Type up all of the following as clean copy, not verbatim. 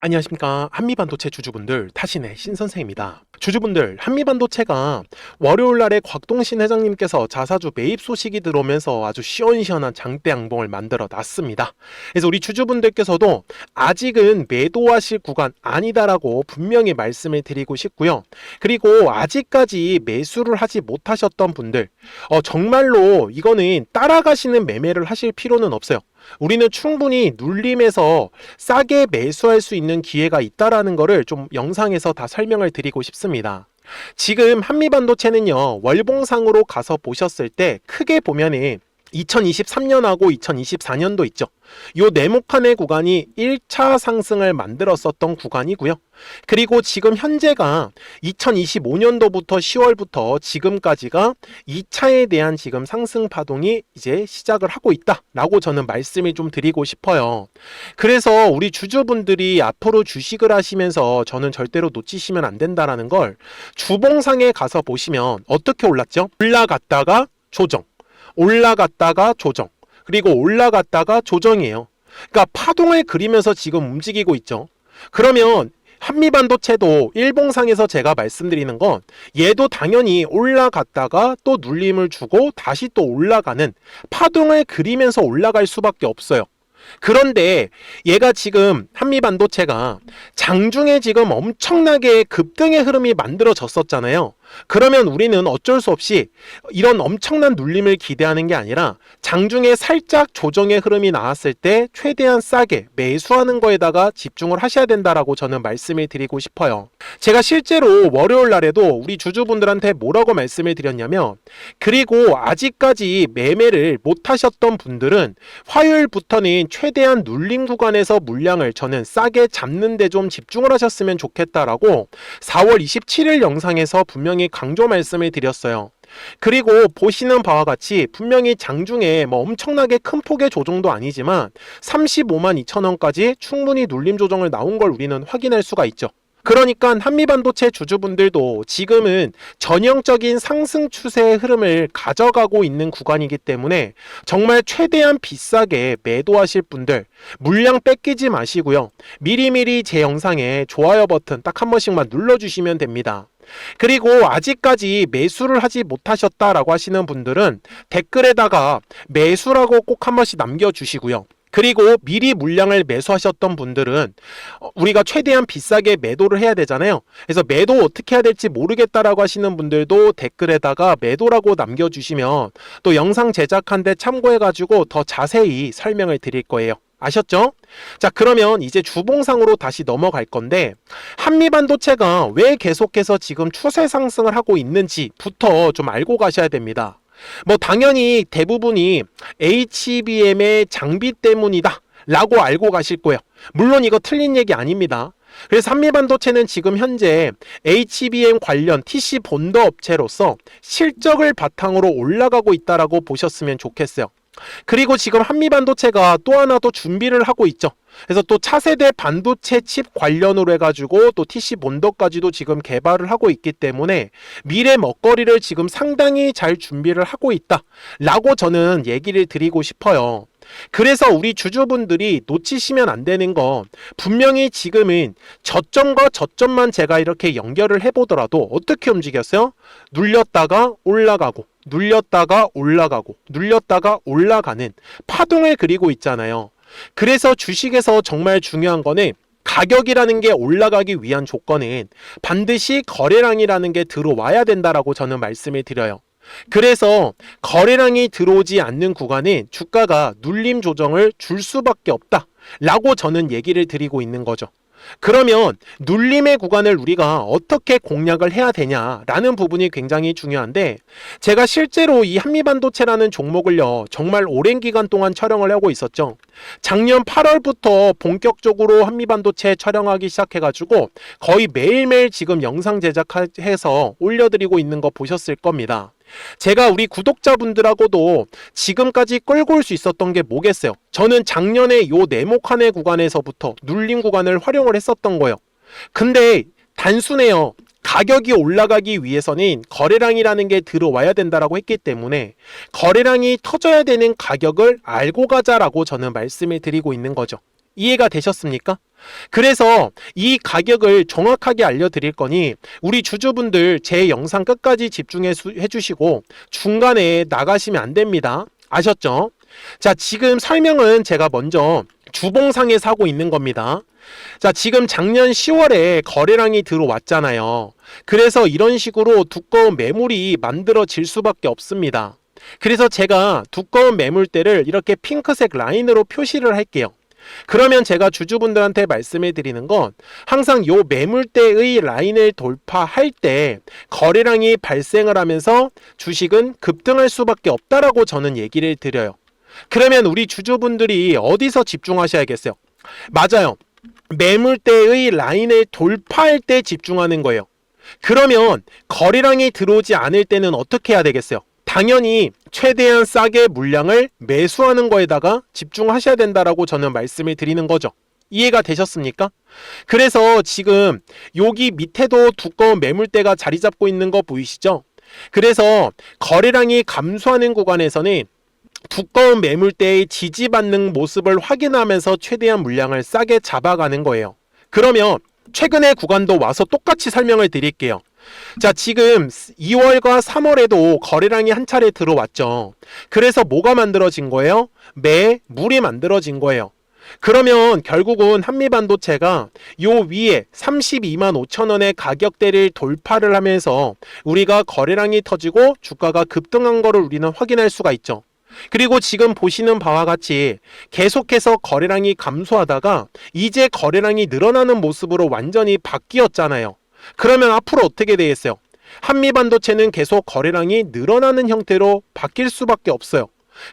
안녕하십니까. 한미반도체 주주분들, 타신의 신선생입니다. 주주분들, 한미반도체가 월요일날에 곽동신 회장님께서 자사주 매입 소식이 들어오면서 아주 시원시원한 장대 양봉을 만들어 놨습니다. 그래서 우리 주주분들께서도 아직은 매도하실 구간 아니다라고 분명히 말씀을 드리고 싶고요. 그리고 아직까지 매수를 하지 못하셨던 분들, 정말로 이거는 따라가시는 매매를 하실 필요는 없어요. 우리는 충분히 눌림에서 싸게 매수할 수 있는 기회가 있다라는 거를 좀 영상에서 다 설명을 드리고 싶습니다. 지금 한미반도체는요, 월봉상으로 가서 보셨을 때 크게 보면은 2023년하고 2024년도 있죠. 요 네모칸의 구간이 1차 상승을 만들었었던 구간이고요. 그리고 지금 현재가 2025년도부터 10월부터 지금까지가 2차에 대한 지금 상승 파동이 이제 시작을 하고 있다라고 저는 말씀을 좀 드리고 싶어요. 그래서 우리 주주분들이 앞으로 주식을 하시면서 저는 절대로 놓치시면 안 된다라는 걸 주봉상에 가서 보시면 어떻게 올랐죠? 올라갔다가 조정. 올라갔다가 조정, 그리고 올라갔다가 조정이에요. 그러니까 파동을 그리면서 지금 움직이고 있죠. 그러면 한미반도체도 일봉상에서 제가 말씀드리는 건 얘도 당연히 올라갔다가 또 눌림을 주고 다시 또 올라가는 파동을 그리면서 올라갈 수밖에 없어요. 그런데 얘가 지금 한미반도체가 장중에 지금 엄청나게 급등의 흐름이 만들어졌었잖아요. 그러면 우리는 어쩔 수 없이 이런 엄청난 눌림을 기대하는 게 아니라 장중에 살짝 조정의 흐름이 나왔을 때 최대한 싸게 매수하는 거에다가 집중을 하셔야 된다라고 저는 말씀을 드리고 싶어요. 제가 실제로 월요일 날에도 우리 주주분들한테 뭐라고 말씀을 드렸냐면, 그리고 아직까지 매매를 못 하셨던 분들은 화요일부터는 최대한 눌림 구간에서 물량을 저는 싸게 잡는 데 좀 집중을 하셨으면 좋겠다라고 4월 27일 영상에서 분명히 강조 말씀을 드렸어요. 그리고 보시는 바와 같이 분명히 장중에 엄청나게 큰 폭의 조정도 아니지만 35만 2천 원까지 충분히 눌림 조정을 나온 걸 우리는 확인할 수가 있죠. 그러니까 한미반도체 주주분들도 지금은 전형적인 상승 추세의 흐름을 가져가고 있는 구간이기 때문에 정말 최대한 비싸게 매도하실 분들 물량 뺏기지 마시고요. 미리미리 제 영상에 좋아요 버튼 딱 한 번씩만 눌러주시면 됩니다. 그리고 아직까지 매수를 하지 못하셨다라고 하시는 분들은 댓글에다가 매수라고 꼭 한 번씩 남겨주시고요. 그리고 미리 물량을 매수하셨던 분들은 우리가 최대한 비싸게 매도를 해야 되잖아요. 그래서 매도 어떻게 해야 될지 모르겠다라고 하시는 분들도 댓글에다가 매도라고 남겨주시면 또 영상 제작하는데 참고해가지고 더 자세히 설명을 드릴 거예요. 아셨죠? 자, 그러면 이제 주봉상으로 다시 넘어갈 건데, 한미반도체가 왜 계속해서 지금 추세 상승을 하고 있는지부터 좀 알고 가셔야 됩니다. 당연히 대부분이 HBM의 장비 때문이다 라고 알고 가실 거예요. 물론 이거 틀린 얘기 아닙니다. 그래서 한미반도체는 지금 현재 HBM 관련 TC 본더 업체로서 실적을 바탕으로 올라가고 있다라고 보셨으면 좋겠어요. 그리고 지금 한미반도체가 또 하나 더 준비를 하고 있죠. 그래서 또 차세대 반도체 칩 관련으로 해가지고 또 TC 본더까지도 지금 개발을 하고 있기 때문에 미래 먹거리를 지금 상당히 잘 준비를 하고 있다 라고 저는 얘기를 드리고 싶어요. 그래서 우리 주주분들이 놓치시면 안 되는 건 분명히 지금은 저점과 저점만 제가 이렇게 연결을 해보더라도 어떻게 움직였어요? 눌렸다가 올라가고 눌렸다가 올라가고 눌렸다가 올라가는 파동을 그리고 있잖아요. 그래서 주식에서 정말 중요한 거는 가격이라는 게 올라가기 위한 조건은 반드시 거래량이라는 게 들어와야 된다라고 저는 말씀을 드려요. 그래서 거래량이 들어오지 않는 구간은 주가가 눌림 조정을 줄 수밖에 없다 라고 저는 얘기를 드리고 있는 거죠. 그러면 눌림의 구간을 우리가 어떻게 공략을 해야 되냐라는 부분이 굉장히 중요한데, 제가 실제로 이 한미반도체라는 종목을요 정말 오랜 기간 동안 촬영을 하고 있었죠. 작년 8월부터 본격적으로 한미반도체 촬영하기 시작해가지고 거의 매일매일 지금 영상 제작해서 올려드리고 있는 거 보셨을 겁니다. 제가 우리 구독자분들하고도 지금까지 끌고 올 수 있었던 게 뭐겠어요? 저는 작년에 요 네모칸의 구간에서부터 눌림 구간을 활용을 했었던 거예요. 근데 단순해요. 가격이 올라가기 위해서는 거래량이라는 게 들어와야 된다라고 했기 때문에 거래량이 터져야 되는 가격을 알고 가자라고 저는 말씀을 드리고 있는 거죠. 이해가 되셨습니까? 그래서 이 가격을 정확하게 알려드릴 거니 우리 주주분들 제 영상 끝까지 집중해 주시고 중간에 나가시면 안 됩니다. 아셨죠? 자, 지금 설명은 제가 먼저 주봉상에서 하고 있는 겁니다. 자, 지금 작년 10월에 거래량이 들어왔잖아요. 그래서 이런 식으로 두꺼운 매물이 만들어질 수밖에 없습니다. 그래서 제가 두꺼운 매물대를 이렇게 핑크색 라인으로 표시를 할게요. 그러면 제가 주주분들한테 말씀해 드리는 건 항상 요 매물대의 라인을 돌파할 때 거래량이 발생을 하면서 주식은 급등할 수밖에 없다라고 저는 얘기를 드려요. 그러면 우리 주주분들이 어디서 집중하셔야겠어요? 맞아요. 매물대의 라인을 돌파할 때 집중하는 거예요. 그러면 거래량이 들어오지 않을 때는 어떻게 해야 되겠어요? 당연히 최대한 싸게 물량을 매수하는 거에다가 집중하셔야 된다라고 저는 말씀을 드리는 거죠. 이해가 되셨습니까? 그래서 지금 여기 밑에도 두꺼운 매물대가 자리 잡고 있는 거 보이시죠? 그래서 거래량이 감소하는 구간에서는 두꺼운 매물대의 지지받는 모습을 확인하면서 최대한 물량을 싸게 잡아가는 거예요. 그러면 최근의 구간도 와서 똑같이 설명을 드릴게요. 자, 지금 2월과 3월에도 거래량이 한 차례 들어왔죠. 그래서 뭐가 만들어진 거예요? 매물이 만들어진 거예요. 그러면 결국은 한미반도체가 요 위에 32만 5천 원의 가격대를 돌파를 하면서 우리가 거래량이 터지고 주가가 급등한 거를 우리는 확인할 수가 있죠. 그리고 지금 보시는 바와 같이 계속해서 거래량이 감소하다가 이제 거래량이 늘어나는 모습으로 완전히 바뀌었잖아요. 그러면 앞으로 어떻게 되겠어요? 한미반도체는 계속 거래량이 늘어나는 형태로 바뀔 수밖에 없어요.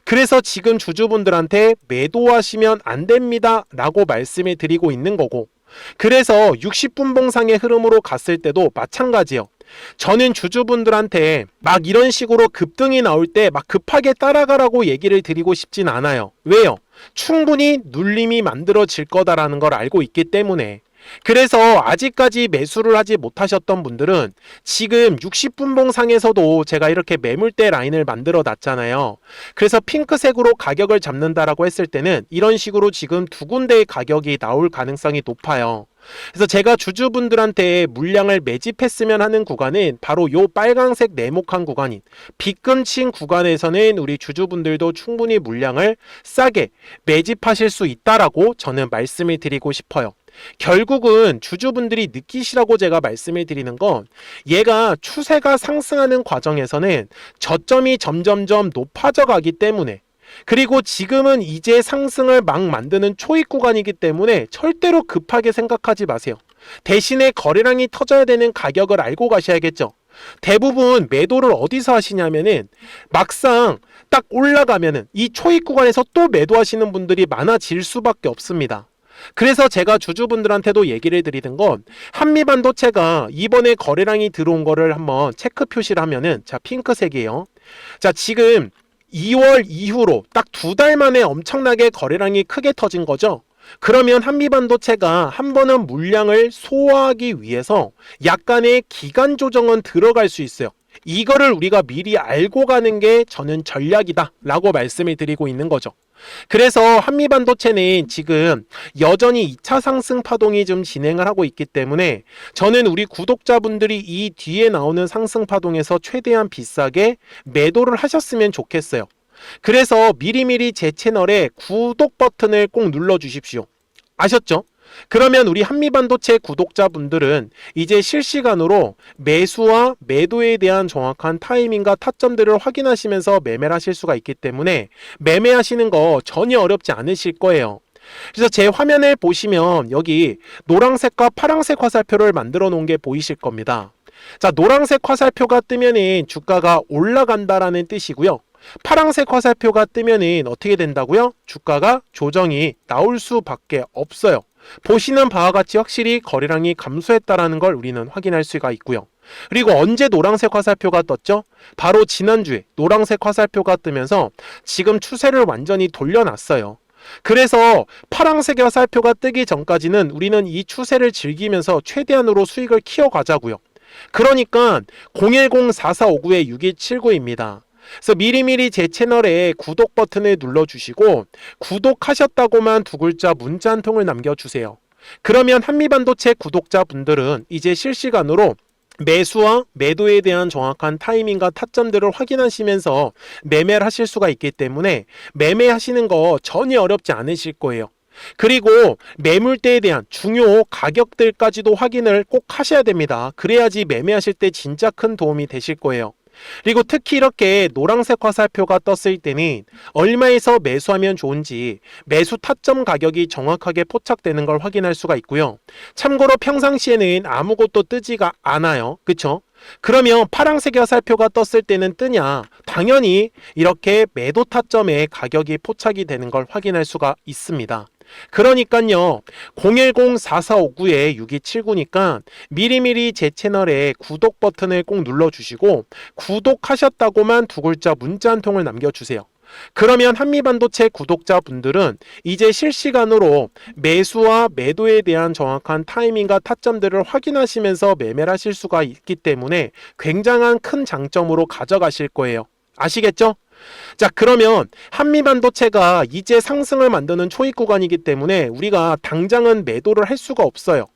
그래서 지금 주주분들한테 매도하시면 안 됩니다 라고 말씀을 드리고 있는 거고, 그래서 60분봉상의 흐름으로 갔을 때도 마찬가지예요. 저는 주주분들한테 막 이런 식으로 급등이 나올 때 막 급하게 따라가라고 얘기를 드리고 싶진 않아요. 왜요? 충분히 눌림이 만들어질 거다라는 걸 알고 있기 때문에. 그래서 아직까지 매수를 하지 못하셨던 분들은 지금 60분봉상에서도 제가 이렇게 매물대 라인을 만들어 놨잖아요. 그래서 핑크색으로 가격을 잡는다라고 했을 때는 이런 식으로 지금 두 군데의 가격이 나올 가능성이 높아요. 그래서 제가 주주분들한테 물량을 매집했으면 하는 구간은 바로 요 빨강색 네모칸 구간인 빗금친 구간에서는 우리 주주분들도 충분히 물량을 싸게 매집하실 수 있다라고 저는 말씀을 드리고 싶어요. 결국은 주주분들이 느끼시라고 제가 말씀을 드리는 건 얘가 추세가 상승하는 과정에서는 저점이 점점점 높아져 가기 때문에, 그리고 지금은 이제 상승을 막 만드는 초입 구간이기 때문에 절대로 급하게 생각하지 마세요. 대신에 거래량이 터져야 되는 가격을 알고 가셔야겠죠. 대부분 매도를 어디서 하시냐면은 막상 딱 올라가면은 이 초입 구간에서 또 매도하시는 분들이 많아질 수밖에 없습니다. 그래서 제가 주주분들한테도 얘기를 드리는 건 한미반도체가 이번에 거래량이 들어온 거를 한번 체크 표시를 하면은, 자, 핑크색이에요. 자, 지금 2월 이후로 딱 2달 만에 엄청나게 거래량이 크게 터진 거죠. 그러면 한미반도체가 한 번은 물량을 소화하기 위해서 약간의 기간 조정은 들어갈 수 있어요. 이거를 우리가 미리 알고 가는 게 저는 전략이다 라고 말씀을 드리고 있는 거죠. 그래서 한미반도체는 지금 여전히 2차 상승 파동이 좀 진행을 하고 있기 때문에 저는 우리 구독자분들이 이 뒤에 나오는 상승 파동에서 최대한 비싸게 매도를 하셨으면 좋겠어요. 그래서 미리미리 제 채널에 구독 버튼을 꼭 눌러 주십시오. 아셨죠? 그러면 우리 한미반도체 구독자분들은 이제 실시간으로 매수와 매도에 대한 정확한 타이밍과 타점들을 확인하시면서 매매를 하실 수가 있기 때문에 매매하시는 거 전혀 어렵지 않으실 거예요. 그래서 제 화면을 보시면 여기 노란색과 파란색 화살표를 만들어 놓은 게 보이실 겁니다. 자, 노란색 화살표가 뜨면은 주가가 올라간다라는 뜻이고요. 파란색 화살표가 뜨면은 어떻게 된다고요? 주가가 조정이 나올 수밖에 없어요. 보시는 바와 같이 확실히 거래량이 감소했다라는 걸 우리는 확인할 수가 있고요. 그리고 언제 노란색 화살표가 떴죠? 바로 지난주에 노란색 화살표가 뜨면서 지금 추세를 완전히 돌려놨어요. 그래서 파란색 화살표가 뜨기 전까지는 우리는 이 추세를 즐기면서 최대한으로 수익을 키워가자고요. 그러니까 010-4459-6179입니다. 그래서 미리미리 제 채널에 구독 버튼을 눌러주시고 구독하셨다고만 두 글자 문자 한 통을 남겨주세요. 그러면 한미반도체 구독자분들은 이제 실시간으로 매수와 매도에 대한 정확한 타이밍과 타점들을 확인하시면서 매매를 하실 수가 있기 때문에 매매하시는 거 전혀 어렵지 않으실 거예요. 그리고 매물대에 대한 중요 가격들까지도 확인을 꼭 하셔야 됩니다. 그래야지 매매하실 때 진짜 큰 도움이 되실 거예요. 그리고 특히 이렇게 노란색 화살표가 떴을 때는 얼마에서 매수하면 좋은지 매수 타점 가격이 정확하게 포착되는 걸 확인할 수가 있고요. 참고로 평상시에는 아무것도 뜨지가 않아요. 그쵸? 그러면 파란색 화살표가 떴을 때는 뜨냐? 당연히 이렇게 매도 타점에 가격이 포착이 되는 걸 확인할 수가 있습니다. 그러니까요, 010-4459-6279니까 미리미리 제 채널에 구독 버튼을 꼭 눌러주시고 구독하셨다고만 두 글자 문자 한 통을 남겨주세요. 그러면 한미반도체 구독자분들은 이제 실시간으로 매수와 매도에 대한 정확한 타이밍과 타점들을 확인하시면서 매매를 하실 수가 있기 때문에 굉장한 큰 장점으로 가져가실 거예요. 아시겠죠? 자, 그러면 한미반도체가 이제 상승을 만드는 초입 구간이기 때문에 우리가 당장은 매도를 할 수가 없어요.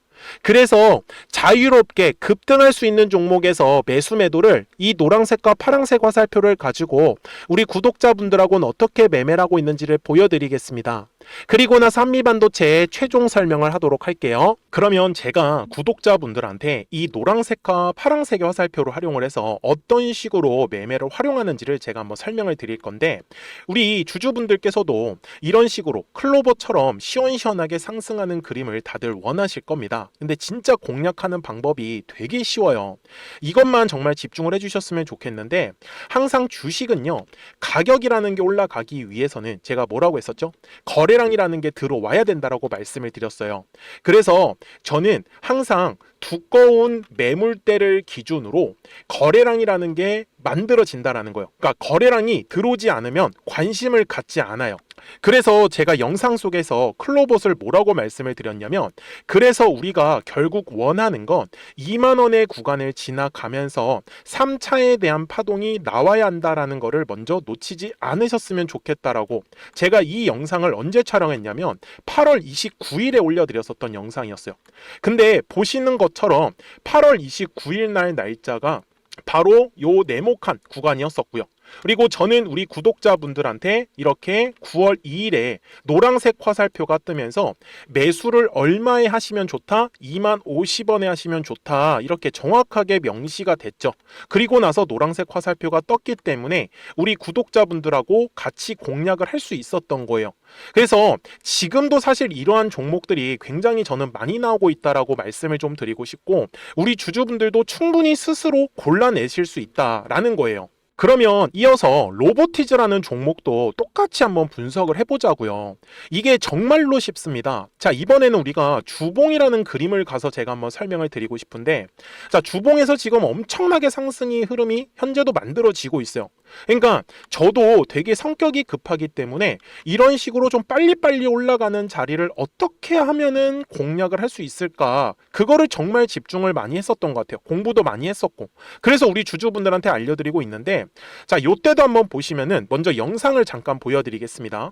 그래서 자유롭게 급등할 수 있는 종목에서 매수 매도를 이 노란색과 파란색 화살표를 가지고 우리 구독자분들하고는 어떻게 매매를 하고 있는지를 보여드리겠습니다. 그리고 나서 한미반도체의 최종 설명을 하도록 할게요. 그러면 제가 구독자분들한테 이 노란색과 파란색의 화살표를 활용을 해서 어떤 식으로 매매를 활용하는지를 제가 한번 설명을 드릴 건데, 우리 주주분들께서도 이런 식으로 클로버처럼 시원시원하게 상승하는 그림을 다들 원하실 겁니다. 근데 진짜 공략하는 방법이 되게 쉬워요. 이것만 정말 집중을 해주셨으면 좋겠는데, 항상 주식은요, 가격이라는 게 올라가기 위해서는 제가 뭐라고 했었죠? 거래량이라는 게 들어와야 된다라고 말씀을 드렸어요. 그래서 저는 항상 두꺼운 매물대를 기준으로 거래량이라는 게 만들어진다라는 거예요. 그러니까 거래량이 들어오지 않으면 관심을 갖지 않아요. 그래서 제가 영상 속에서 클로봇을 뭐라고 말씀을 드렸냐면, 그래서 우리가 결국 원하는 건 2만 원의 구간을 지나가면서 3차에 대한 파동이 나와야 한다라는 거를 먼저 놓치지 않으셨으면 좋겠다라고, 제가 이 영상을 언제 촬영했냐면 8월 29일에 올려드렸었던 영상이었어요. 근데 보시는 것처럼 8월 29일 날 날짜가 바로 요 네모칸 구간이었었고요. 그리고 저는 우리 구독자분들한테 이렇게 9월 2일에 노란색 화살표가 뜨면서 매수를 얼마에 하시면 좋다? 2만 50원에 하시면 좋다. 이렇게 정확하게 명시가 됐죠. 그리고 나서 노란색 화살표가 떴기 때문에 우리 구독자분들하고 같이 공략을 할 수 있었던 거예요. 그래서 지금도 사실 이러한 종목들이 굉장히 저는 많이 나오고 있다라고 말씀을 좀 드리고 싶고, 우리 주주분들도 충분히 스스로 골라내실 수 있다라는 거예요. 그러면 이어서 로보티즈라는 종목도 똑같이 한번 분석을 해보자고요. 이게 정말로 쉽습니다. 자, 이번에는 우리가 주봉이라는 그림을 가서 제가 한번 설명을 드리고 싶은데, 자, 주봉에서 지금 엄청나게 상승이 흐름이 현재도 만들어지고 있어요. 그러니까 저도 되게 성격이 급하기 때문에 이런 식으로 좀 빨리빨리 올라가는 자리를 어떻게 하면은 공략을 할 수 있을까, 그거를 정말 집중을 많이 했었던 것 같아요. 공부도 많이 했었고. 그래서 우리 주주분들한테 알려드리고 있는데, 자, 요때도 한번 보시면은 먼저 영상을 잠깐 보여드리겠습니다.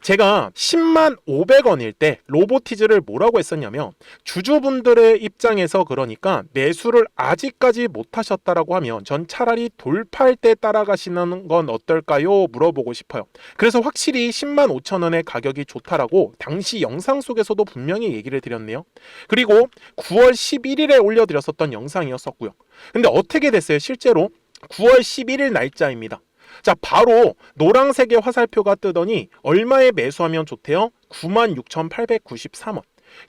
제가 10만 500원일 때 로보티즈를 뭐라고 했었냐면, 주주분들의 입장에서 그러니까 매수를 아직까지 못 하셨다라고 하면 전 차라리 돌파할 때 따라가시는 건 어떨까요? 물어보고 싶어요. 그래서 확실히 10만 5천 원의 가격이 좋다라고 당시 영상 속에서도 분명히 얘기를 드렸네요. 그리고 9월 11일에 올려드렸었던 영상이었었고요. 근데 어떻게 됐어요? 실제로 9월 11일 날짜입니다. 자, 바로 노란색의 화살표가 뜨더니 얼마에 매수하면 좋대요? 96,893원.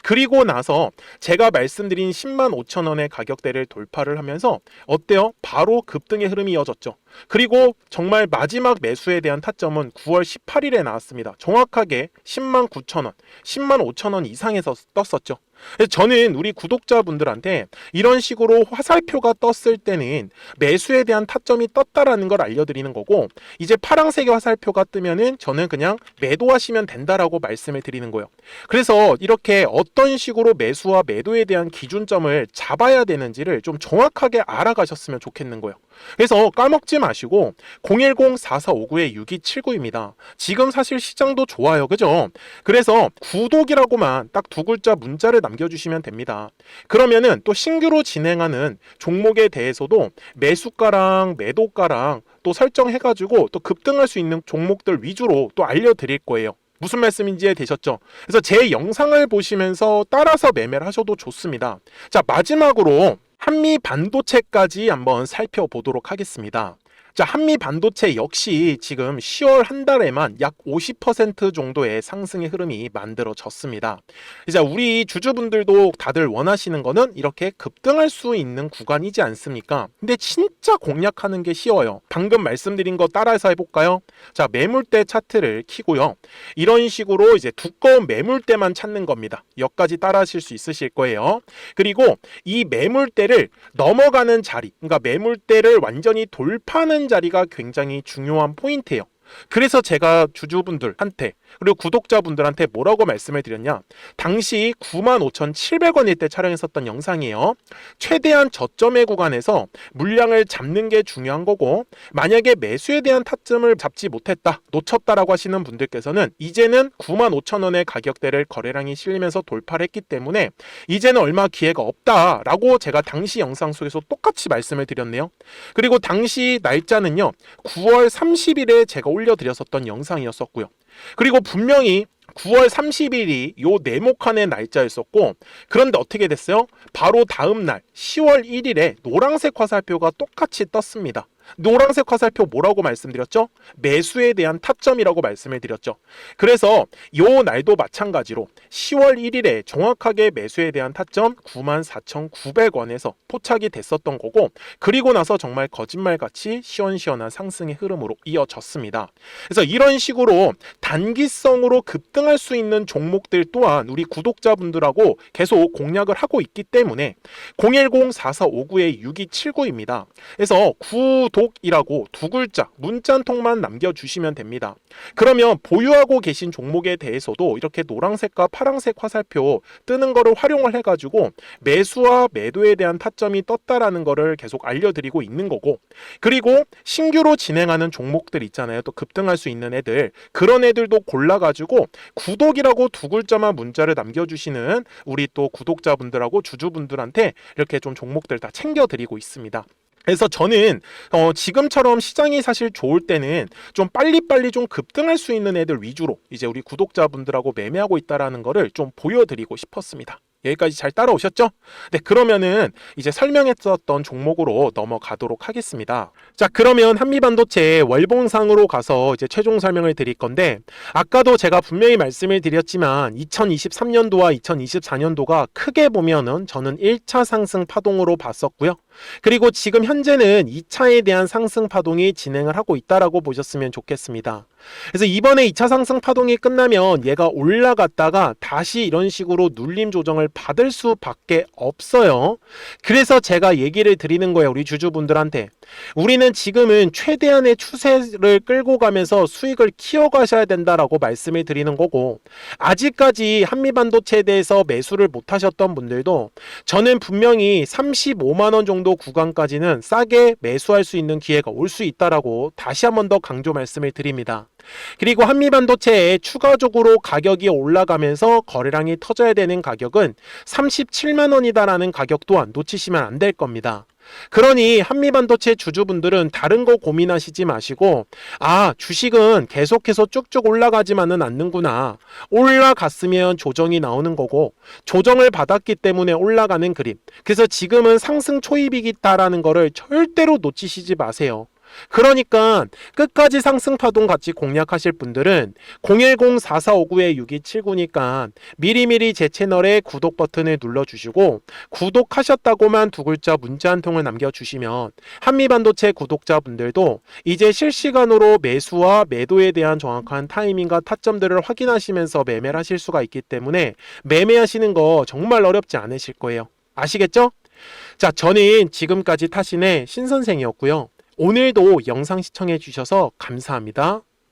그리고 나서 제가 말씀드린 10만 5천 원의 가격대를 돌파를 하면서 어때요? 바로 급등의 흐름이 이어졌죠. 그리고 정말 마지막 매수에 대한 타점은 9월 18일에 나왔습니다. 정확하게 10만 9천 원, 10만 5천 원 이상에서 떴었죠. 그래서 저는 우리 구독자분들한테 이런 식으로 화살표가 떴을 때는 매수에 대한 타점이 떴다라는 걸 알려드리는 거고, 이제 파란색의 화살표가 뜨면은 저는 그냥 매도하시면 된다라고 말씀을 드리는 거예요. 그래서 이렇게 어떤 식으로 매수와 매도에 대한 기준점을 잡아야 되는지를 좀 정확하게 알아가셨으면 좋겠는 거예요. 그래서 까먹지 마시고 010-4459-6279입니다. 지금 사실 시장도 좋아요. 그죠? 그래서 구독이라고만 딱 두 글자 문자를 남겨주시면 됩니다. 그러면은 또 신규로 진행하는 종목에 대해서도 매수가랑 매도가랑 또 설정해가지고 또 급등할 수 있는 종목들 위주로 또 알려드릴 거예요. 무슨 말씀인지 이해되셨죠? 그래서 제 영상을 보시면서 따라서 매매를 하셔도 좋습니다. 자, 마지막으로 한미 반도체까지 한번 살펴보도록 하겠습니다. 자, 한미 반도체 역시 지금 10월 한 달에만 약 50% 정도의 상승의 흐름이 만들어졌습니다. 이제 우리 주주분들도 다들 원하시는 거는 이렇게 급등할 수 있는 구간이지 않습니까? 근데 진짜 공략하는 게 쉬워요. 방금 말씀드린 거 따라서 해볼까요? 자, 매물대 차트를 켜고요. 이런 식으로 이제 두꺼운 매물대만 찾는 겁니다. 여기까지 따라 하실 수 있으실 거예요. 그리고 이 매물대를 넘어가는 자리, 그러니까 매물대를 완전히 돌파하는 자리가 굉장히 중요한 포인트예요. 그래서 제가 주주분들한테 그리고 구독자분들한테 뭐라고 말씀을 드렸냐, 당시 95,700원일 때 촬영했었던 영상이에요. 최대한 저점의 구간에서 물량을 잡는 게 중요한 거고, 만약에 매수에 대한 타점을 잡지 못했다, 놓쳤다라고 하시는 분들께서는 이제는 95,000원의 가격대를 거래량이 실리면서 돌파를 했기 때문에 이제는 얼마 기회가 없다라고 제가 당시 영상 속에서 똑같이 말씀을 드렸네요. 그리고 당시 날짜는요, 9월 30일에 제가 올려드렸었던 영상이었었고요. 그리고 분명히 9월 30일이 요 네모칸의 날짜였었고, 그런데 어떻게 됐어요? 바로 다음 날 10월 1일에 노란색 화살표가 똑같이 떴습니다. 노란색 화살표 뭐라고 말씀드렸죠? 매수에 대한 타점이라고 말씀을 드렸죠. 그래서 요 날도 마찬가지로 10월 1일에 정확하게 매수에 대한 타점 94,900원에서 포착이 됐었던 거고, 그리고 나서 정말 거짓말같이 시원시원한 상승의 흐름으로 이어졌습니다. 그래서 이런 식으로 단기성으로 급등할 수 있는 종목들 또한 우리 구독자분들하고 계속 공략을 하고 있기 때문에 010-4459-6279입니다. 그래서 구독이라고 두 글자 문자 한 통만 남겨주시면 됩니다. 그러면 보유하고 계신 종목에 대해서도 이렇게 노란색과 파란색 화살표 뜨는 거를 활용을 해가지고 매수와 매도에 대한 타점이 떴다라는 거를 계속 알려드리고 있는 거고, 그리고 신규로 진행하는 종목들 있잖아요. 또 급등할 수 있는 애들, 그런 애들도 골라가지고 구독이라고 두 글자만 문자를 남겨주시는 우리 또 구독자분들하고 주주분들한테 이렇게 좀 종목들 다 챙겨드리고 있습니다. 그래서 저는 지금처럼 시장이 사실 좋을 때는 좀 빨리빨리 좀 급등할 수 있는 애들 위주로 이제 우리 구독자분들하고 매매하고 있다라는 거를 좀 보여드리고 싶었습니다. 여기까지 잘 따라오셨죠? 네, 그러면은 이제 설명했었던 종목으로 넘어가도록 하겠습니다. 자, 그러면 한미반도체 월봉상으로 가서 이제 최종 설명을 드릴 건데, 아까도 제가 분명히 말씀을 드렸지만 2023년도와 2024년도가 크게 보면은 저는 1차 상승 파동으로 봤었고요. 그리고 지금 현재는 2차에 대한 상승 파동이 진행을 하고 있다라고 보셨으면 좋겠습니다. 그래서 이번에 2차 상승 파동이 끝나면 얘가 올라갔다가 다시 이런 식으로 눌림 조정을 받을 수밖에 없어요. 그래서 제가 얘기를 드리는 거예요, 우리 주주분들한테. 우리는 지금은 최대한의 추세를 끌고 가면서 수익을 키워가셔야 된다라고 말씀을 드리는 거고, 아직까지 한미반도체에 대해서 매수를 못 하셨던 분들도 저는 분명히 35만 원 정도 구간까지는 싸게 매수할 수 있는 기회가 올 수 있다라고 다시 한 번 더 강조 말씀을 드립니다. 그리고 한미반도체에 추가적으로 가격이 올라가면서 거래량이 터져야 되는 가격은 37만 원이다라는 가격 또한 놓치시면 안 될 겁니다. 그러니 한미반도체 주주분들은 다른 거 고민하시지 마시고, 아, 주식은 계속해서 쭉쭉 올라가지만은 않는구나, 올라갔으면 조정이 나오는 거고 조정을 받았기 때문에 올라가는 그림, 그래서 지금은 상승 초입이기다라는 거를 절대로 놓치시지 마세요. 그러니까 끝까지 상승 파동 같이 공략하실 분들은 010-4459-6279니까 미리미리 제 채널에 구독 버튼을 눌러주시고, 구독하셨다고만 두 글자 문자 한 통을 남겨주시면 한미반도체 구독자분들도 이제 실시간으로 매수와 매도에 대한 정확한 타이밍과 타점들을 확인하시면서 매매를 하실 수가 있기 때문에 매매하시는 거 정말 어렵지 않으실 거예요. 아시겠죠? 자, 저는 지금까지 타신의 신선생이었고요. 오늘도 영상 시청해 주셔서 감사합니다.